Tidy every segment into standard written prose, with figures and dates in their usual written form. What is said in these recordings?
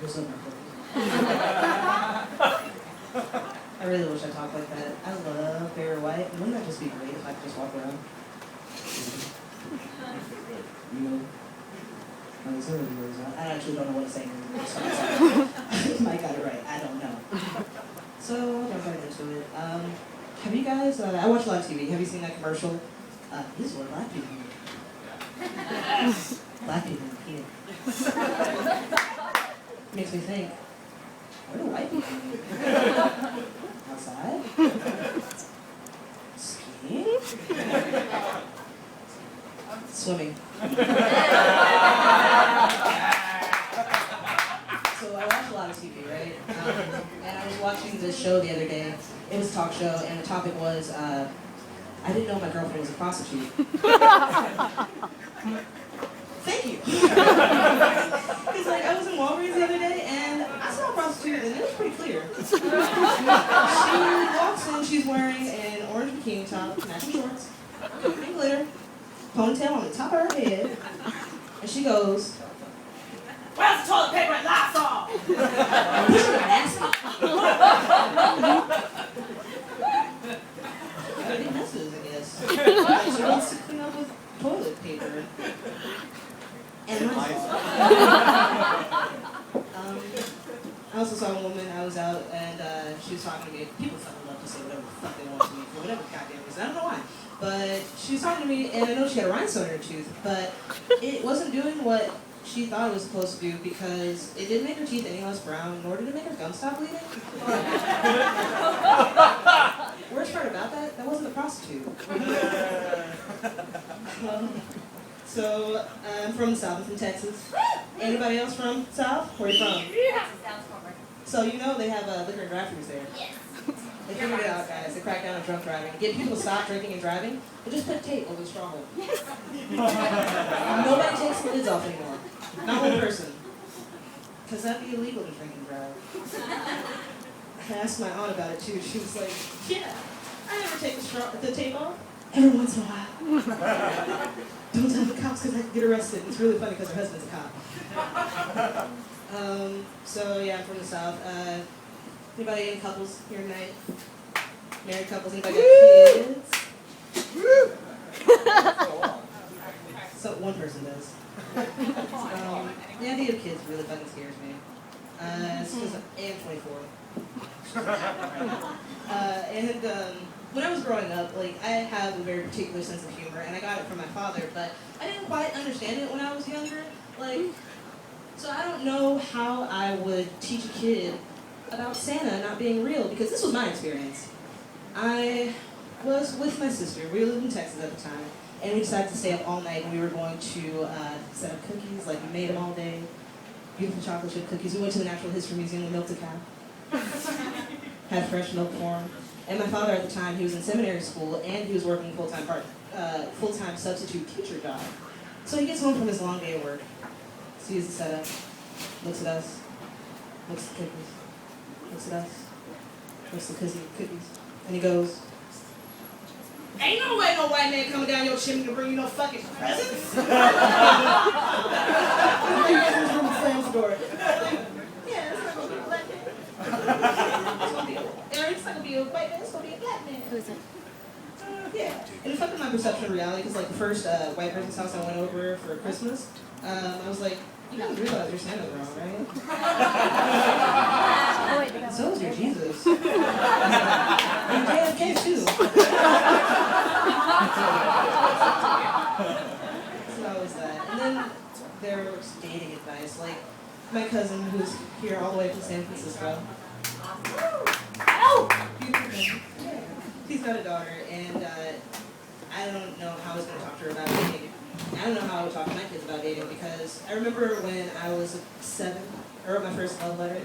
What's up, Marco? I really wish I talked like that. I love Barry White. Wouldn't that just be great if I could just walk around? You know? I actually don't know what it's saying. Mike got it right. I don't know. So, I'll jump right into it. Have you guys, I watch a lot of TV. Have you seen that commercial? This is where black people eat. Black people eat. Makes me think, where do white people eat? Outside? Skiing? Swimming. So I watch a lot of TV, right? And I was watching this show the other day. It was a talk show, and the topic was, I didn't know my girlfriend was a prostitute. Thank you. It's like, I was in Walgreens the other day, and I saw a prostitute, and it was pretty clear. She walks in, she's wearing an orange bikini top, matching shorts, and glitter, ponytail on the top of her head, and she goes, "Where's the toilet paper and Lysol?" Big messes, I guess. She wants to clean up with toilet paper. And Lysol. I also saw a woman, I was out, and she was talking to me. People fucking love to say whatever the fuck they want to me for whatever goddamn reason. I don't know why. But she was talking to me, and I know she had a rhinestone in her tooth, but it wasn't doing what she thought it was supposed to do because it didn't make her teeth any less brown, nor did it make her gums stop bleeding. Worst part about that, that wasn't a prostitute. So, I'm from the South, I'm from Texas. Anybody else from South? Where are you from? So you know they have liquor and drive-thrus there. Yes. They figured it out, guys. They cracked down on drunk driving. Get people to stop drinking and driving, but just put tape over the straw hole. Nobody takes the lids off anymore. Not one person. Because that'd be illegal to drink and drive. I asked my aunt about it too. She was like, "Yeah, I never take the tape off. Every once in a while." Don't tell the cops because I could get arrested. It's really funny because her husband's a cop. So yeah, I'm from the South. Anybody in couples here tonight? Married couples? Anybody got kids? So one person does. The idea of kids really fucking scares me. It's because I am 24. When I was growing up, like, I have a very particular sense of humor, and I got it from my father, but I didn't quite understand it when I was younger. Like, so I don't know how I would teach a kid about Santa not being real, because this was my experience. I was with my sister. We lived in Texas at the time, and we decided to stay up all night, and we were going to set up cookies. Like, we made them all day. Beautiful chocolate chip cookies. We went to the Natural History Museum and milked a cow. Had fresh milk for him. And my father at the time, he was in seminary school, and he was working full-time substitute teacher job. So he gets home from his long day of work, sees the setup, looks at us, looks at the cookies, looks at us, looks at the cookies, and he goes, "Ain't no way no white man coming down your chimney to bring you no fucking presents." Slams the door. Yeah, it's not gonna be a black man. It's not gonna be a white man, it's gonna be a black man. Who is it? Yeah, and it fucked with my perception of reality, because like the first white person's house I went over for Christmas, I was like, "You guys realize your Santa's wrong, right?" Oh, wait, So is your Jesus. And JFK too. So that was that. And then there was dating advice, like my cousin who's here all the way from San Francisco. Oh! He's got a daughter, and I don't know how I was going to talk to her about dating. I don't know how I would talk to my kids about dating, because I remember when I was 7, I wrote my first love letter.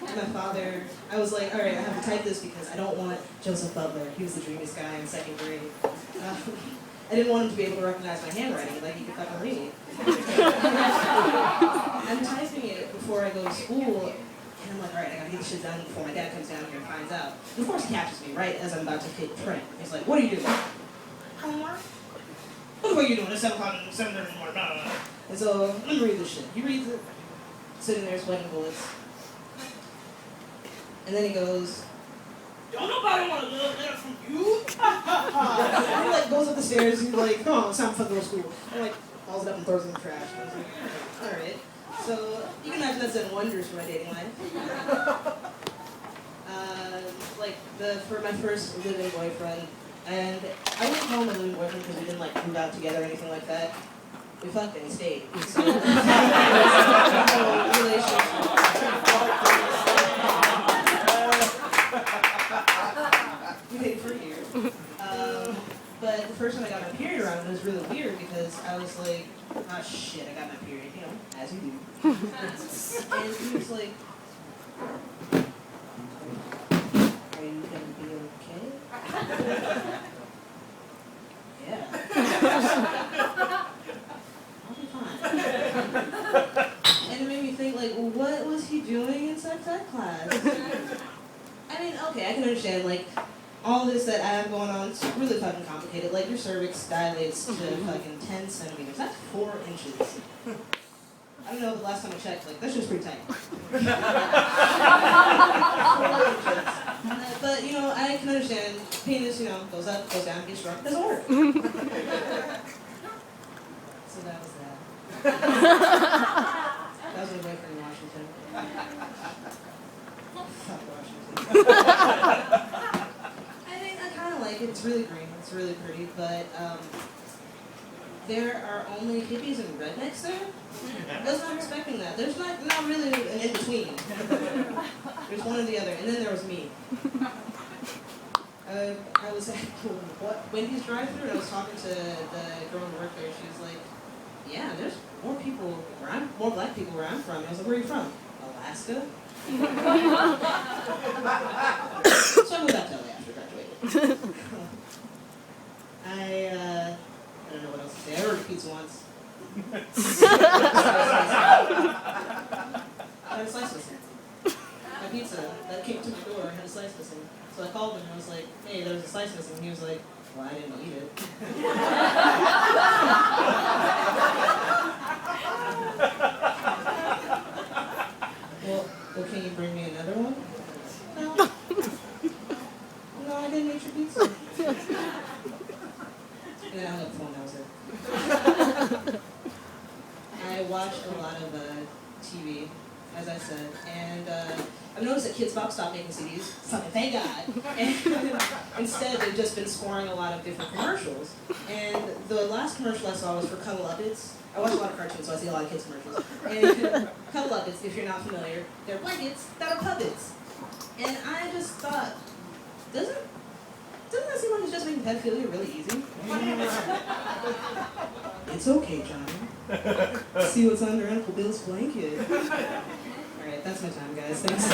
And my father, I was like, all right, I have to type this because I don't want Joseph Butler. He was the dreamiest guy in 2nd grade. I didn't want him to be able to recognize my handwriting, like he could fucking read. I'm typing it before I go to school, and I'm like, all right, I gotta get this shit done before my dad comes down here and finds out. And of course he catches me right as I'm about to hit print. He's like, "What are you doing?" "Homework." "What the fuck are you doing? It's 7 o'clock, 7:30 in the morning, blah, blah, blah." And so, let me read this shit. He reads it. sitting there sweating bullets. And then he goes, "Don't nobody want a little letter from you?" And he like goes up the stairs, he's like, "Come on, it's time for go to school." And like hauls it up and throws it in the trash. And I was like, alright. So you can imagine that's done wonders for my dating life. For my first living boyfriend, and I wouldn't call him a living boyfriend because we didn't like move out together or anything like that. We fucked and he stayed. So, we dated for a year. But the first time I got my period around, it was really weird because I was like, "Ah, shit, I got my period," you know, as you do. And he was like, "Are you gonna be okay?" Yeah. I'll be fine. And it made me think, like, what was he doing in sex ed class? I mean, okay, I can understand, like, all this that I have going on, it's really fucking complicated. Like, your cervix dilates to fucking 10 centimeters. That's 4 inches. I don't know, the last time I checked, like, that's just pretty tight. 4 inches. But, you know, I can understand, penis, you know, goes up, goes down, gets shrunk, doesn't work. So that was that. That was my boyfriend in Washington. Fuck Washington. It's really green, it's really pretty, but there are only hippies and rednecks there. I was not expecting that. There's not really an in-between. There's one or the other, and then there was me. I was at Wendy's drive-thru, and I was talking to the girl who worked there. She was like, "Yeah, there's more black people where I'm from." I was like, "Where are you from?" "Alaska." So I moved out to LA after graduating. I don't know what else to say. I ordered pizza once. I had a slice missing. My pizza that came to my door had a slice missing. So I called him and I was like, "Hey, there was a slice missing." And he was like, "Well, I didn't eat it." Well, can you bring me another one? No. No, I didn't eat your pizza. And then I hung up the phone, that was it. I watched a lot of TV, as I said, and I've noticed that Kids Box stopped making CDs. Fucking thank God. And instead, they've just been scoring a lot of different commercials. And the last commercial I saw was for Cuddle Uppets. I watch a lot of cartoons, so I see a lot of kids commercials. And Cuddle Uppets, if you're not familiar, they're blankets that are puppets. And I just thought, doesn't that seem like it's just making pedophilia really easy? It's okay, Johnny. See what's under Uncle Bill's blanket. Alright, that's my time, guys. Thanks.